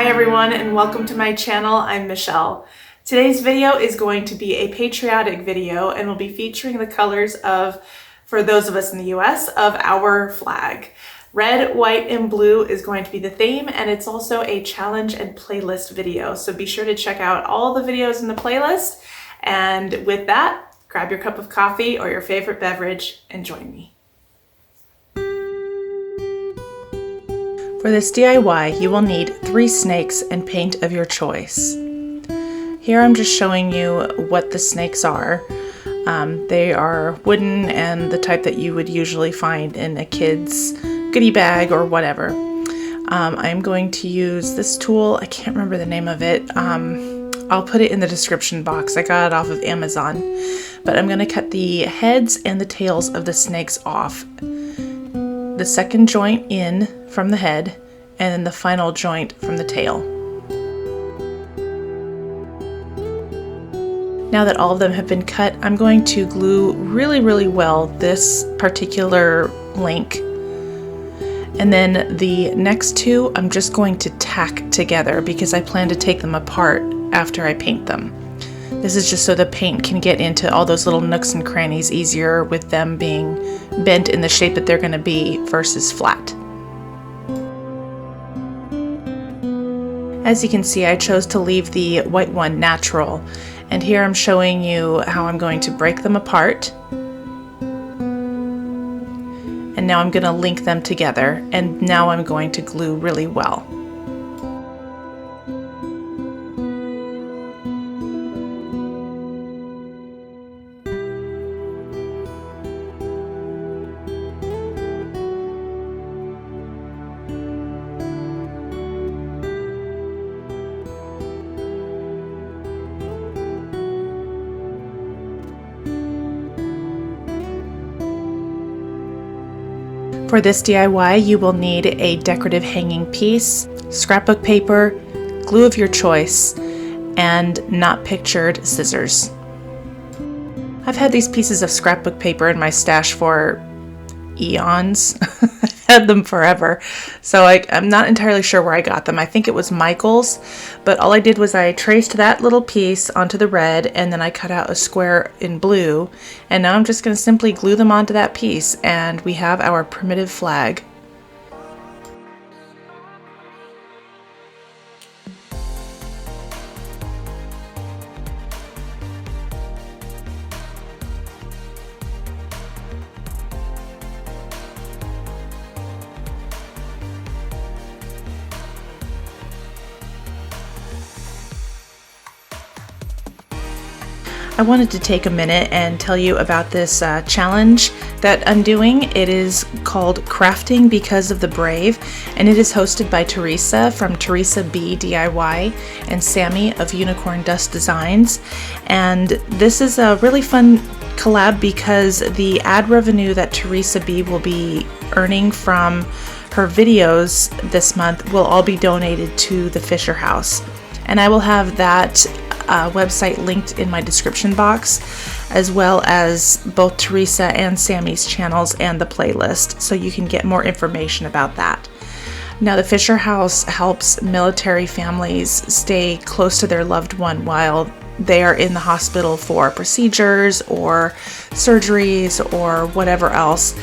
Hi everyone and welcome to my channel. I'm Michelle. Today's video is going to be a patriotic video and will be featuring the colors of, for those of us in the US, of our flag. Red, white, and blue is going to be the theme, and it's also a challenge and playlist video. So be sure to check out all the videos in the playlist. And with that, grab your cup of coffee or your favorite beverage and join me. For this DIY, you will need 3 snakes and paint of your choice. Here I'm just showing you what the snakes are. They are wooden and the type that you would usually find in a kid's goodie bag or whatever. I'm going to use this tool. I can't remember the name of it. I'll put it in the description box. I got it off of Amazon. But I'm going to cut the heads and the tails of the snakes off. The second joint in from the head, and then the final joint from the tail. Now that all of them have been cut, I'm going to glue really well this particular link. And then the next 2 I'm just going to tack together because I plan to take them apart after I paint them. This is just so the paint can get into all those little nooks and crannies easier with them being bent in the shape that they're going to be versus flat. As you can see, I chose to leave the white one natural, and here I'm showing you how I'm going to break them apart. And now I'm going to link them together, and now I'm going to glue really well. For this DIY, you will need a decorative hanging piece, scrapbook paper, glue of your choice, and not pictured scissors. I've had these pieces of scrapbook paper in my stash for eons. I've had them forever. So I'm not entirely sure where I got them. I think it was Michael's, but all I did was I traced that little piece onto the red, and then I cut out a square in blue, and now I'm just going to simply glue them onto that piece, and we have our primitive flag. I wanted to take a minute and tell you about this challenge that I'm doing. It is called Crafting Because of the Brave, and it is hosted by Teresa from Teresa B DIY and Sammy of Unicorn Dust Designs. And this is a really fun collab because the ad revenue that Teresa B will be earning from her videos this month will all be donated to the Fisher House. And I will have that website linked in my description box, as well as both Teresa and Sammy's channels and the playlist, so you can get more information about that. Now, the Fisher House helps military families stay close to their loved one while they are in the hospital for procedures or surgeries or whatever else,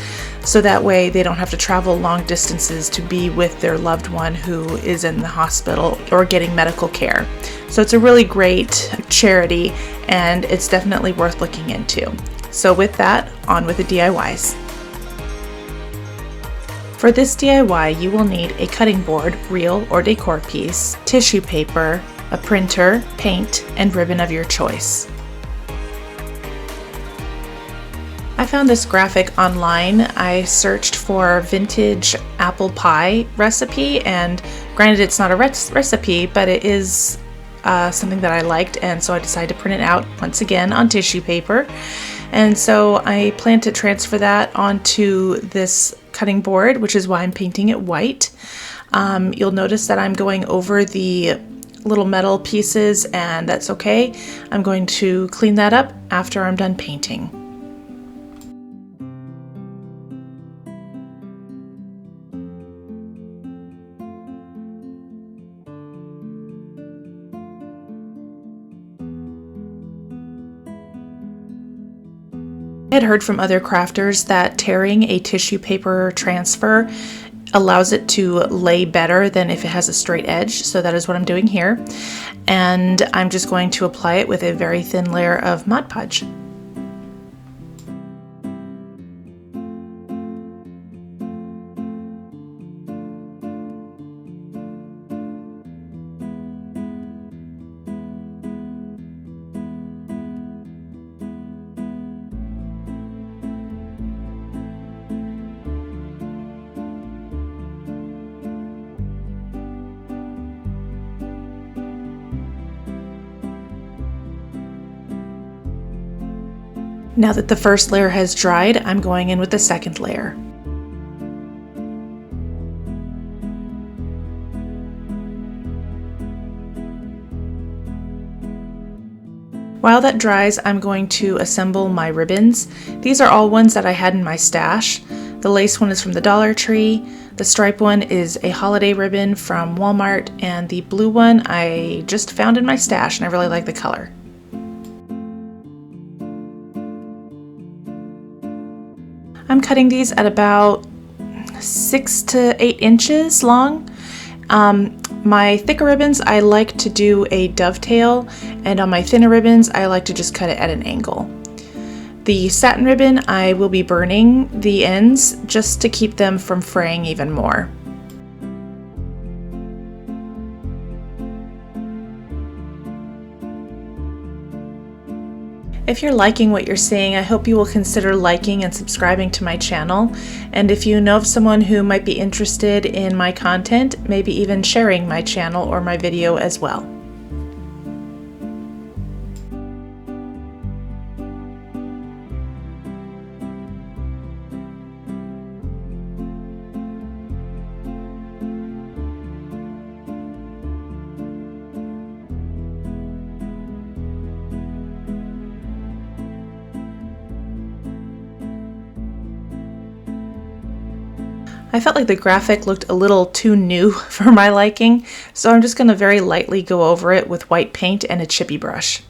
so that way they don't have to travel long distances to be with their loved one who is in the hospital or getting medical care. So it's a really great charity, and it's definitely worth looking into. So with that, on with the DIYs. For this DIY, you will need a cutting board, reel or decor piece, tissue paper, a printer, paint, and ribbon of your choice. I found this graphic online. I searched for vintage apple pie recipe, and granted it's not a recipe, but it is something that I liked, and so I decided to print it out once again on tissue paper. And so I plan to transfer that onto this cutting board, which is why I'm painting it white. You'll notice that I'm going over the little metal pieces, and that's okay. I'm going to clean that up after I'm done painting. I had heard from other crafters that tearing a tissue paper transfer allows it to lay better than if it has a straight edge, so that is what I'm doing here. And I'm just going to apply it with a very thin layer of Mod Podge. Now that the first layer has dried, I'm going in with the second layer. While that dries, I'm going to assemble my ribbons. These are all ones that I had in my stash. The lace one is from the Dollar Tree, the stripe one is a holiday ribbon from Walmart, and the blue one I just found in my stash and I really like the color. I'm cutting these at about 6 to 8 inches long. My thicker ribbons, I like to do a dovetail, and on my thinner ribbons, I like to just cut it at an angle. The satin ribbon, I will be burning the ends just to keep them from fraying even more. If you're liking what you're seeing, I hope you will consider liking and subscribing to my channel. And if you know of someone who might be interested in my content, maybe even sharing my channel or my video as well. I felt like the graphic looked a little too new for my liking, so I'm just going to very lightly go over it with white paint and a chippy brush.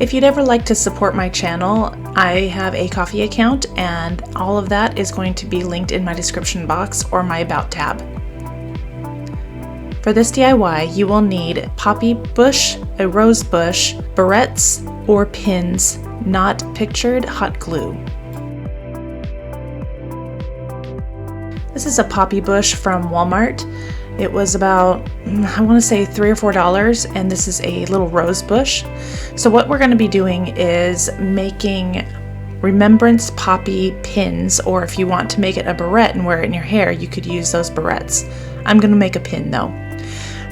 If you'd ever like to support my channel, I have a Ko-fi account, and all of that is going to be linked in my description box or my About tab. For this DIY, you will need poppy bush, a rose bush, barrettes, or pins, not pictured, hot glue. This is a poppy bush from Walmart. It was about, I want to say $3 or $4, and this is a little rose bush. So what we're going to be doing is making remembrance poppy pins, or if you want to make it a barrette and wear it in your hair, you could use those barrettes. I'm going to make a pin though.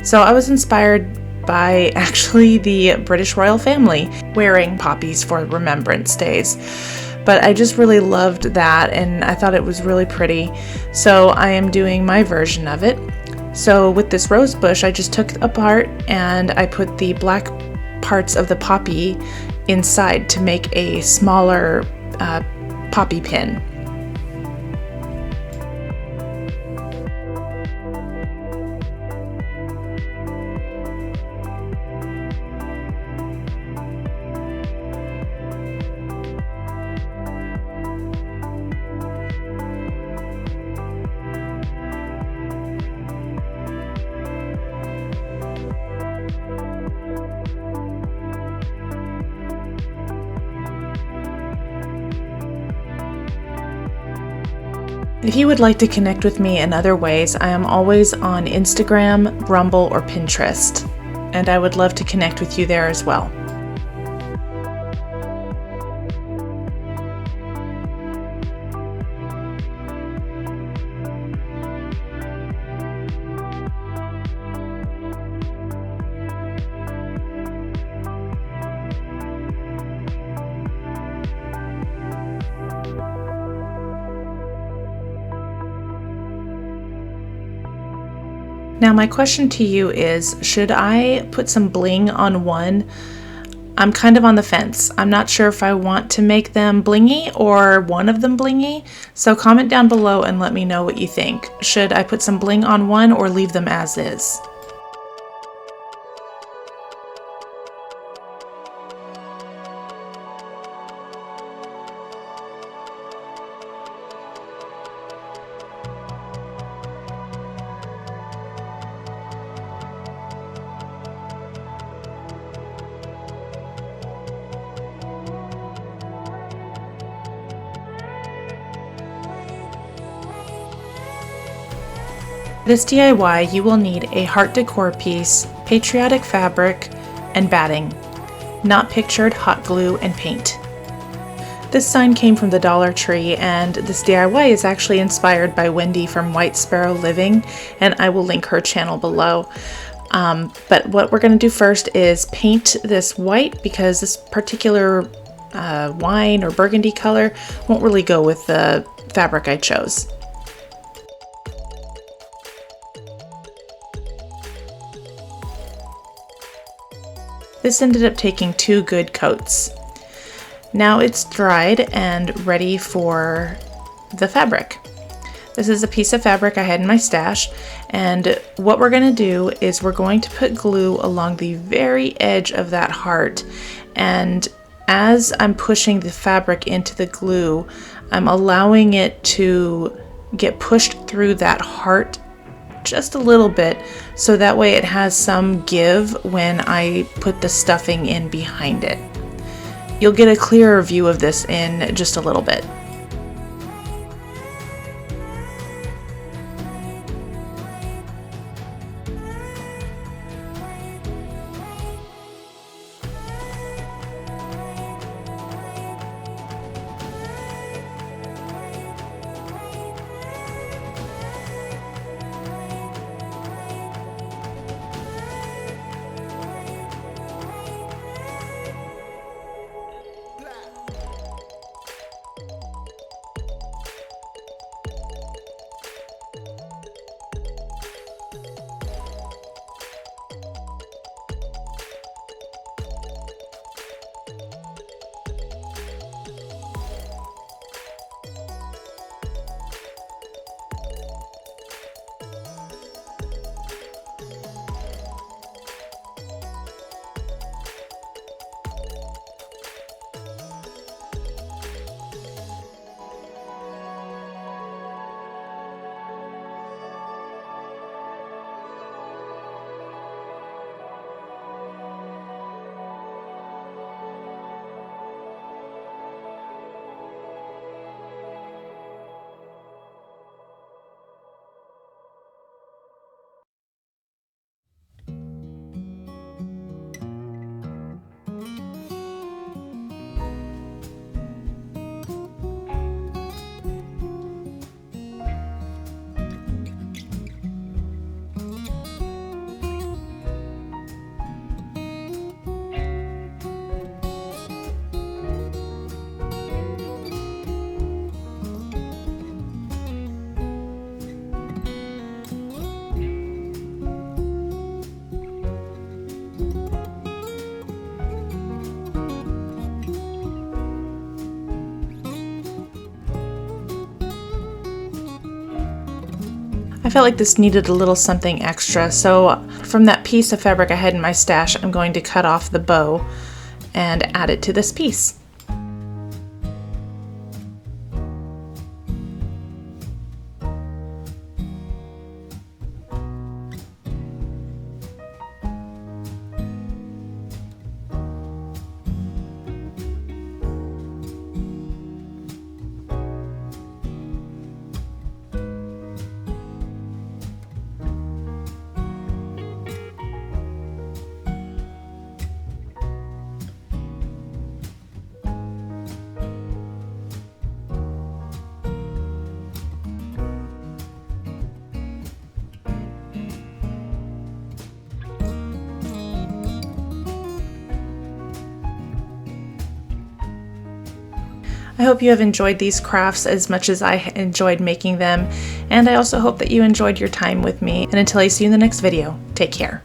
So I was inspired by actually the British royal family wearing poppies for Remembrance Days. But I just really loved that, and I thought it was really pretty. So I am doing my version of it. So with this rose bush, I just took it apart and I put the black parts of the poppy inside to make a smaller poppy pin. If you would like to connect with me in other ways, I am always on Instagram, Rumble, or Pinterest, and I would love to connect with you there as well. Now my question to you is, should I put some bling on one? I'm kind of on the fence. I'm not sure if I want to make them blingy or one of them blingy. So comment down below and let me know what you think. Should I put some bling on one or leave them as is? For this DIY, you will need a heart decor piece, patriotic fabric, and batting, not pictured, hot glue, and paint. This sign came from the Dollar Tree, and this DIY is actually inspired by Wendy from White Sparrow Living, and I will link her channel below. But what we're going to do first is paint this white, because this particular wine or burgundy color won't really go with the fabric I chose. This ended up taking 2 good coats. Now it's dried and ready for the fabric. This is a piece of fabric I had in my stash, and what we're going to do is we're going to put glue along the very edge of that heart, and as I'm pushing the fabric into the glue, I'm allowing it to get pushed through that heart just a little bit, so that way it has some give when I put the stuffing in behind it. You'll get a clearer view of this in just a little bit. I felt like this needed a little something extra, so from that piece of fabric I had in my stash, I'm going to cut off the bow and add it to this piece. I hope you have enjoyed these crafts as much as I enjoyed making them, and I also hope that you enjoyed your time with me. And until I see you in the next video, take care.